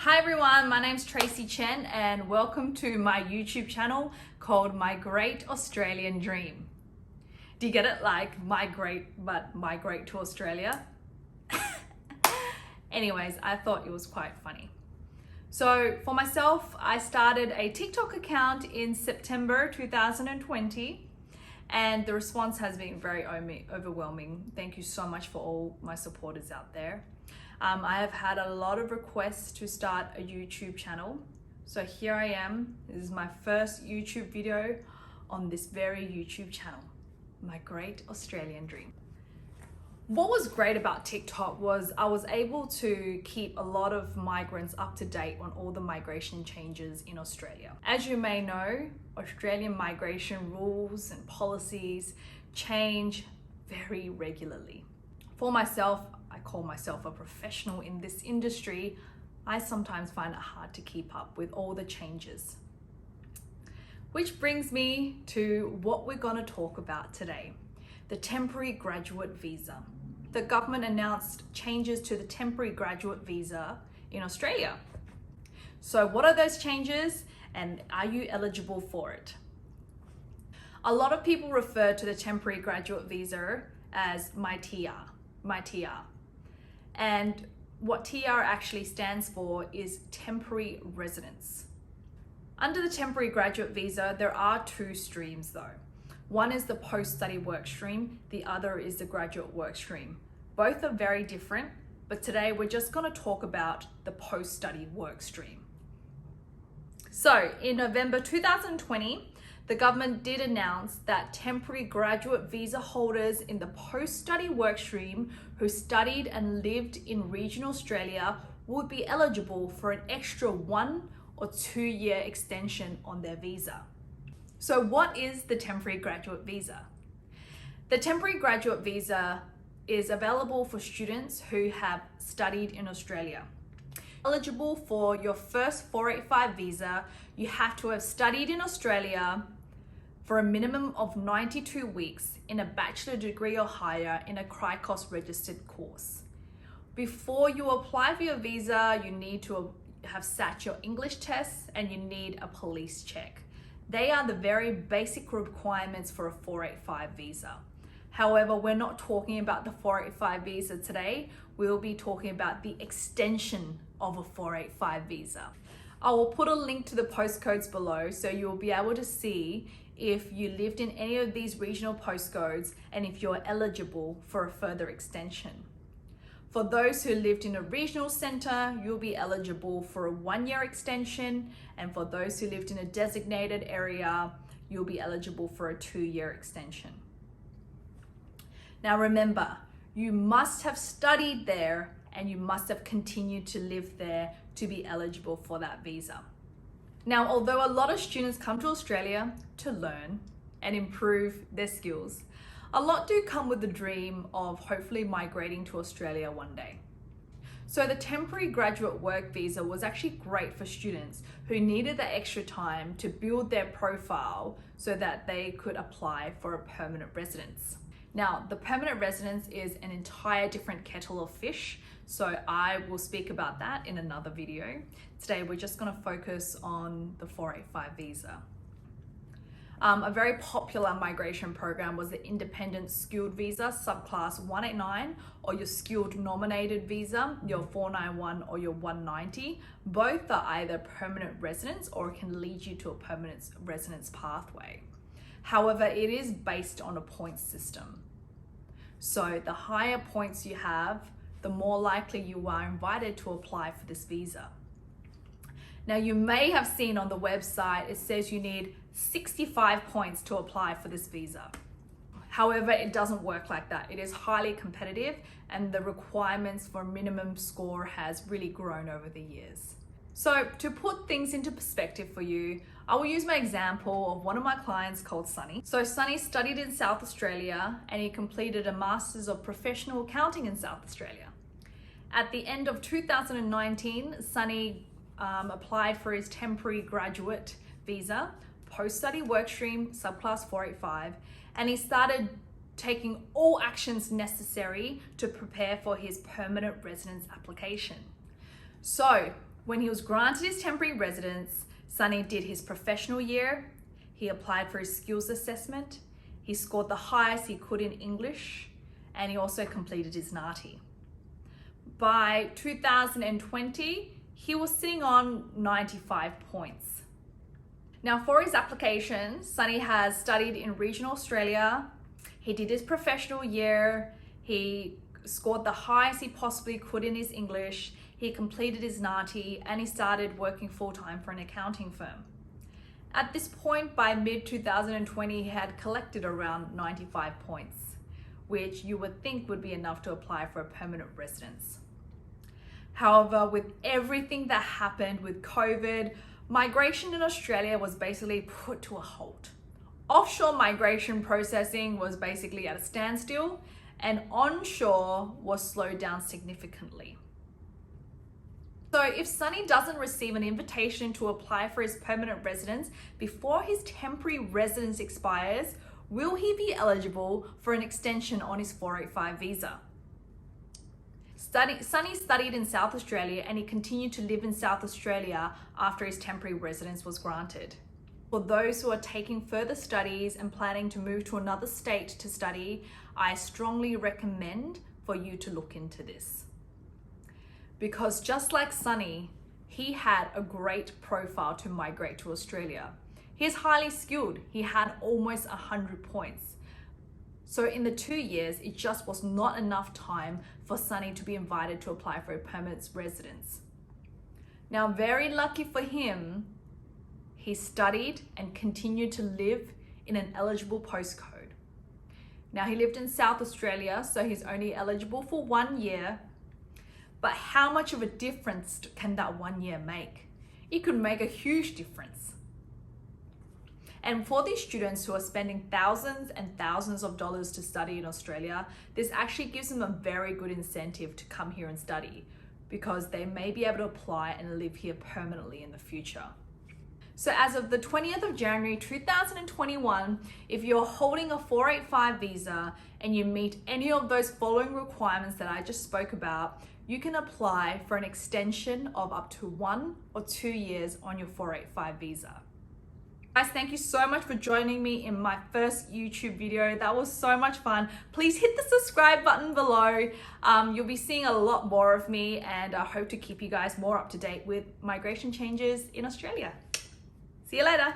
Hi everyone, my name's Tracy Chen and welcome to my YouTube channel called My Great Australian Dream. Do you get it? Like migrate, but migrate to Australia? Anyways, I thought it was quite funny. So for myself, I started a TikTok account in September 2020 and the response has been very overwhelming. Thank you so much for all my supporters out there. I have had a lot of requests to start a YouTube channel. So here I am. This is my first YouTube video on this very YouTube channel, My Great Australian Dream. What was great about TikTok was I was able to keep a lot of migrants up to date on all the migration changes in Australia. As you may know, Australian migration rules and policies change very regularly. For myself, I call myself a professional in this industry. I sometimes find it hard to keep up with all the changes. Which brings me to what we're going to talk about today, the temporary graduate visa. The government announced changes to the temporary graduate visa in Australia. So what are those changes and are you eligible for it? A lot of people refer to the temporary graduate visa as my TR. And what TR actually stands for is temporary residence. Under the temporary graduate visa, there are two streams though. One is the post-study work stream, the other is the graduate work stream. Both are very different, but today we're just going to talk about the post-study work stream. So in November 2020, the government did announce that temporary graduate visa holders in the post-study work stream who studied and lived in regional Australia would be eligible for an extra 1 or 2 year extension on their visa. So what is the temporary graduate visa? The temporary graduate visa is available for students who have studied in Australia. Eligible for your first 485 visa, you have to have studied in Australia for a minimum of 92 weeks in a bachelor degree or higher in a CRICOS registered course. Before you apply for your visa, you need to have sat your English tests and you need a police check. They are the very basic requirements for a 485 visa. However, we're not talking about the 485 visa today. We'll be talking about the extension of a 485 visa. I will put a link to the postcodes below so you'll be able to see if you lived in any of these regional postcodes and if you're eligible for a further extension. For those who lived in a regional centre, you'll be eligible for a 1 year extension, and for those who lived in a designated area, you'll be eligible for a 2 year extension. Now remember, you must have studied there and you must have continued to live there to be eligible for that visa. Now, although a lot of students come to Australia to learn and improve their skills, a lot do come with the dream of hopefully migrating to Australia one day. So the temporary graduate work visa was actually great for students who needed the extra time to build their profile so that they could apply for a permanent residence. Now, the permanent residence is an entire different kettle of fish, so I will speak about that in another video. Today, we're just going to focus on the 485 visa. A very popular migration program was the independent skilled visa, subclass 189, or your skilled nominated visa, your 491 or your 190. Both are either permanent residence or can lead you to a permanent residence pathway. However, it is based on a points system. So the higher points you have, the more likely you are invited to apply for this visa. Now you may have seen on the website, it says you need 65 points to apply for this visa. However, it doesn't work like that. It is highly competitive and the requirements for minimum score has really grown over the years. So to put things into perspective for you, I will use my example of one of my clients called Sunny. So Sunny studied in South Australia and he completed a Masters of Professional Accounting in South Australia. At the end of 2019, Sunny applied for his temporary graduate visa, post-study workstream, subclass 485, and he started taking all actions necessary to prepare for his permanent residence application. So When he was granted his temporary residence, Sunny did his professional year, he applied for his skills assessment, he scored the highest he could in English, and he also completed his NATI. By 2020, he was sitting on 95 points. Now for his application, Sunny has studied in regional Australia, he did his professional year, he scored the highest he possibly could in his English, he completed his NATI, and he started working full-time for an accounting firm. At this point, by mid-2020, he had collected around 95 points, which you would think would be enough to apply for a permanent residence. However, with everything that happened with COVID, migration in Australia was basically put to a halt. Offshore migration processing was basically at a standstill, and onshore was slowed down significantly. So if Sunny doesn't receive an invitation to apply for his permanent residence before his temporary residence expires, will he be eligible for an extension on his 485 visa? Sunny studied in South Australia and he continued to live in South Australia after his temporary residence was granted. For those who are taking further studies and planning to move to another state to study, I strongly recommend for you to look into this. Because just like Sunny, he had a great profile to migrate to Australia. He is highly skilled. He had almost 100 points. So in the 2 years, it just was not enough time for Sunny to be invited to apply for a permanent residence. Now, very lucky for him, he studied and continued to live in an eligible postcode. Now, he lived in South Australia, so he's only eligible for 1 year. But how much of a difference can that 1 year make? It could make a huge difference. And for these students who are spending thousands and thousands of dollars to study in Australia, this actually gives them a very good incentive to come here and study because they may be able to apply and live here permanently in the future. So as of the 20th of January 2021, if you're holding a 485 visa and you meet any of those following requirements that I just spoke about, you can apply for an extension of up to 1 or 2 years on your 485 visa. Guys, thank you so much for joining me in my first YouTube video. That was so much fun. Please hit the subscribe button below. You'll be seeing a lot more of me, and I hope to keep you guys more up to date with migration changes in Australia. See you later.